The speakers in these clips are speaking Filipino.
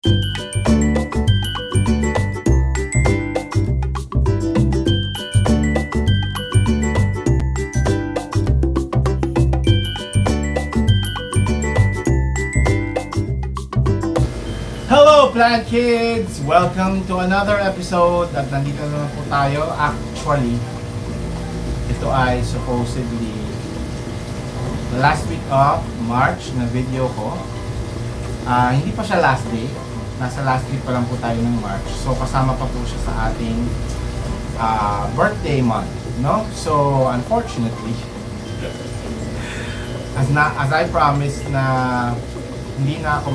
Hello Plant Kids! Welcome to another episode at nandito naman po tayo. Actually, ito ay supposedly last week of March na video ko. Hindi pa siya last day. Nasa last week pa lang po tayo ng March. So kasama pa po siya sa ating birthday month, no? So unfortunately, as I promised na hindi na ako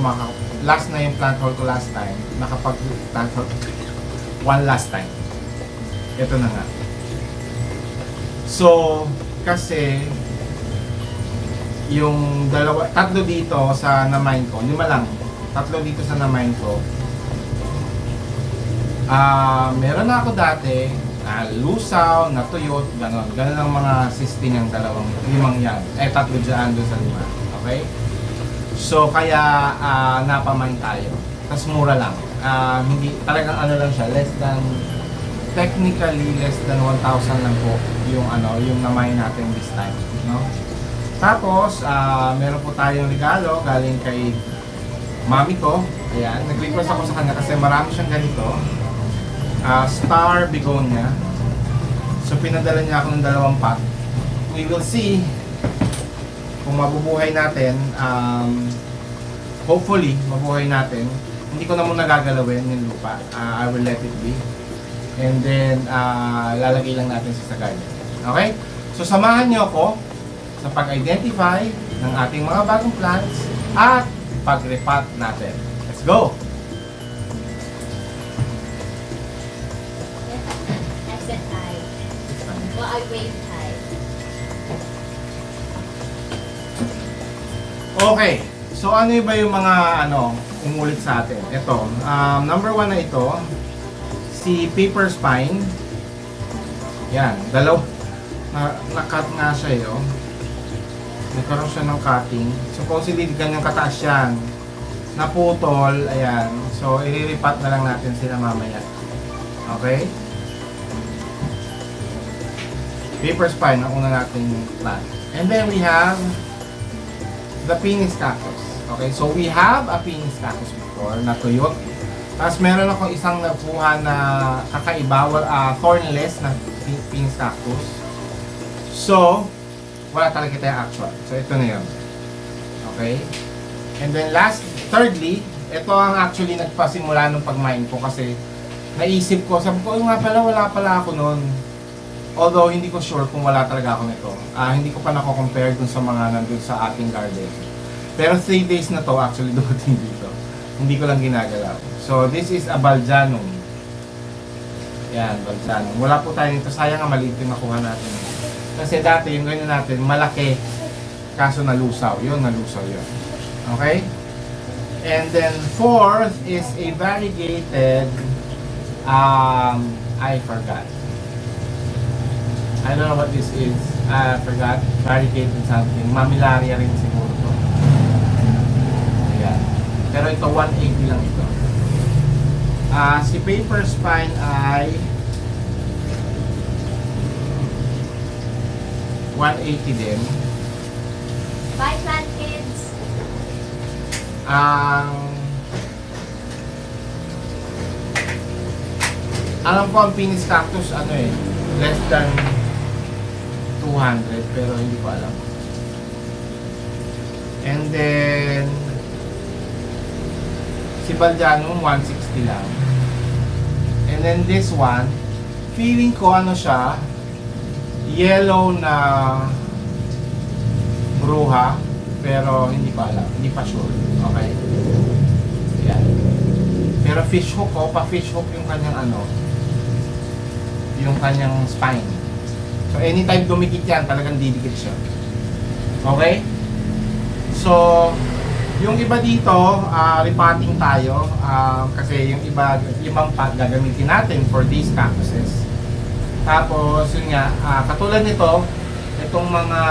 last na yung plant haul ko last time, nakapag-plant haul one last time. Ito na nga. So, kasi yung tatlo dito sa na-mine ko, 5 lang. Tatlo dito sa na-mine ko. Meron na ako dati, lusaw, natuyot, ganon. Ganon ang mga sisting ng 5 yan. Tatlo dyan doon sa 5. Okay? So kaya napamine tayo. Tapos mura lang. Hindi talagang lang siya, technically less than 1,000 lang po yung yung na-mine natin this time, no? Tapos meron po tayong regalo galing kay mami ko. Ayan, nag-request ako sa kanya kasi marami siyang ganito. Star begonia. So pinadala niya ako ng 2 pot. We will see kung mabubuhay natin, hopefully, mabuhay natin. Hindi ko na muna gagalawin yung lupa. I will let it be. And then, lalagay lang natin sa garden. Okay? So, samahan niyo ako sa pag-identify ng ating mga bagong plants at pag-repot natin. Let's go! Exit high. Well, I wave high. Okay, so ano ba yung mga umulit sa atin? Ito, number 1 na ito, si paper spine. Yan, na-cut nga siya yun. Nagkaroon siya ng cutting. Supposedly, ganyang kataas yan. Naputol, ayan. So, iriripat na lang natin sila mamaya. Okay? Paper spine, ang una natin plant. And then we have the Penis cactus. Okay, so we have a Penis cactus before na tuyot. Tapos meron akong isang nakuha na kakaiba, thornless na Penis cactus. So, wala talaga tayo actual. So, ito na yun. Okay? And then thirdly, ito ang actually nagpasimula nung pag-mine ko kasi naisip ko, sabi ko, nga pala, wala pala ako nun. Although, hindi ko sure kung wala talaga ako nito. Hindi ko pa nako-compare dun sa mga nandun sa ating garden. Pero 3 days na to actually dumating dito. Hindi ko lang ginagalaw. So, this is a Baljanum. Yan, Baljanum. Wala po tayo nito. Sayang nga maliit yung nakuha natin. Kasi dati, yung ganyan natin, malaki. Kaso nalusaw. Yun, nalusaw yun. Okay? And then, fourth is a variegated, I forgot. I don't know what this is. I forgot. Variegated something. Mamilaria rin siguro to. Ayan. Pero ito, 180 lang ito. Si paper spine ay 180 din. Bye, Plant Kids! Alam ko ang Penis cactus, less than 200, pero hindi ko alam. And then si Baljanum 160 lang. And then this one, feeling ko siya, yellow na bruha, pero hindi pa alam, hindi pa sure. Okay. Yan. Pero fish hook pa-fish hook yung kanyang yung kanyang spine. So anytime dumikit yan, talagang didikit siya. Okay? So, yung iba dito, repotting tayo kasi yung ibang pot gagamitin natin for these cactuses. Tapos, yun nga, katulad nito, itong mga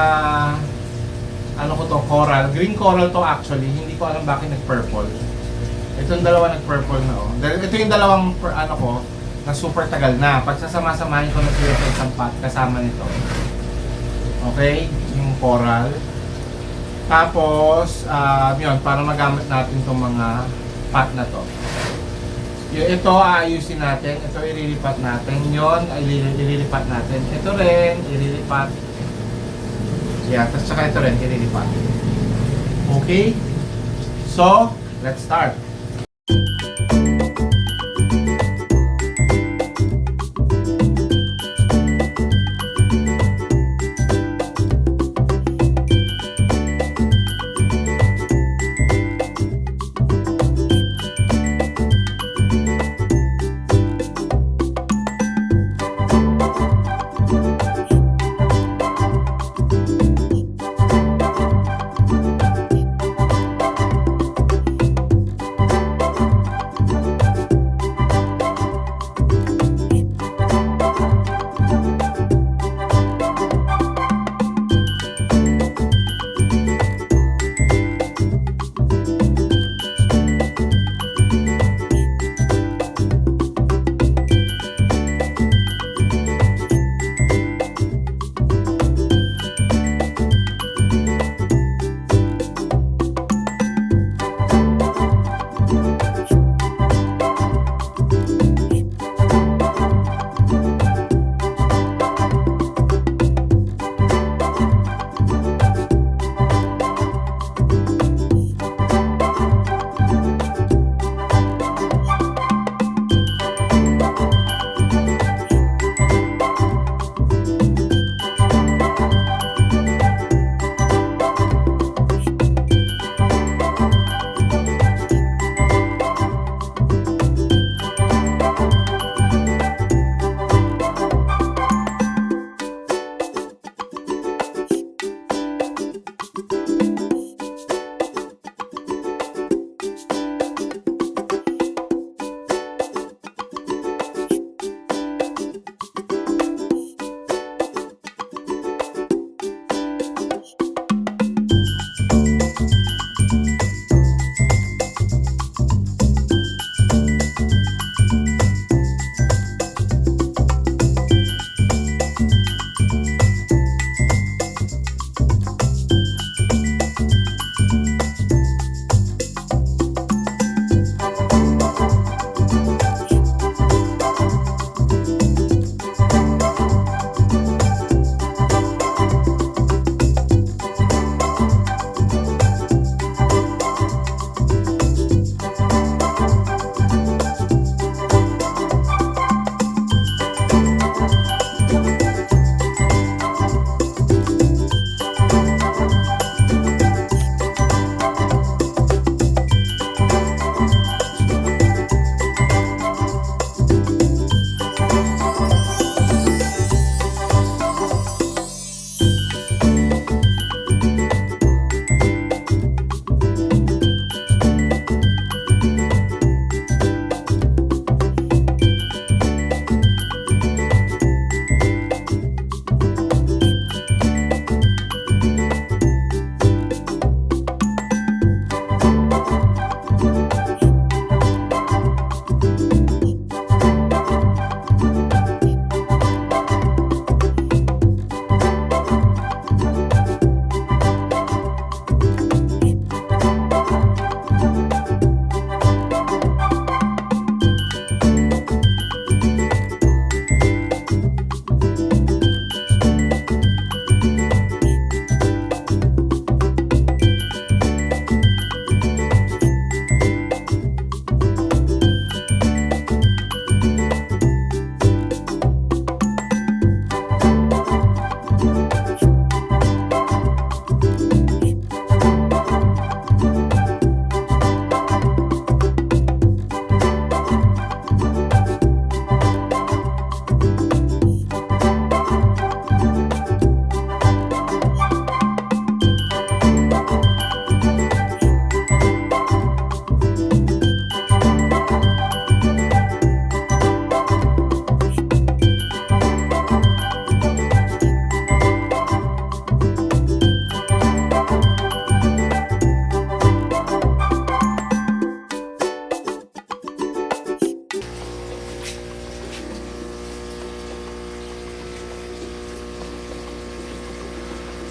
coral, green coral to actually, hindi ko alam bakit nag-purple. Itong dalawa nag-purple na oh. Dahil ito yung dalawang ano ko na super tagal na. Pag sasama-samahin ko na sila sa isang pot kasama nito. Okay? Yung coral. Tapos, yun, para magamit natin itong mga pot na to. Ito aayusin natin. Ito ililipat natin. Yun, ililipat natin. Ito rin, ililipat. Yeah, tapos saka ito rin, ililipat. Okay? So, let's start.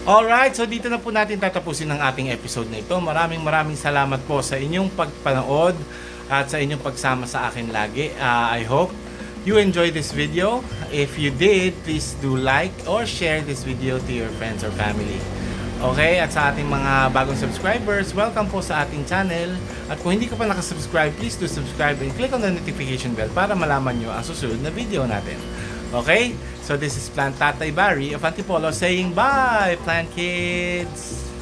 Alright, so dito na po natin tatapusin ang ating episode na ito. Maraming salamat po sa inyong pagpanood at sa inyong pagsama sa akin lagi. I hope you enjoyed this video. If you did, please do like or share this video to your friends or family. Okay, at sa ating mga bagong subscribers, welcome po sa ating channel. At kung hindi ka pa nakasubscribe, please do subscribe and click on the notification bell para malaman nyo ang susunod na video natin. Okay, so this is Plant Tatay Barry of Antipolo saying bye, Plant Kids!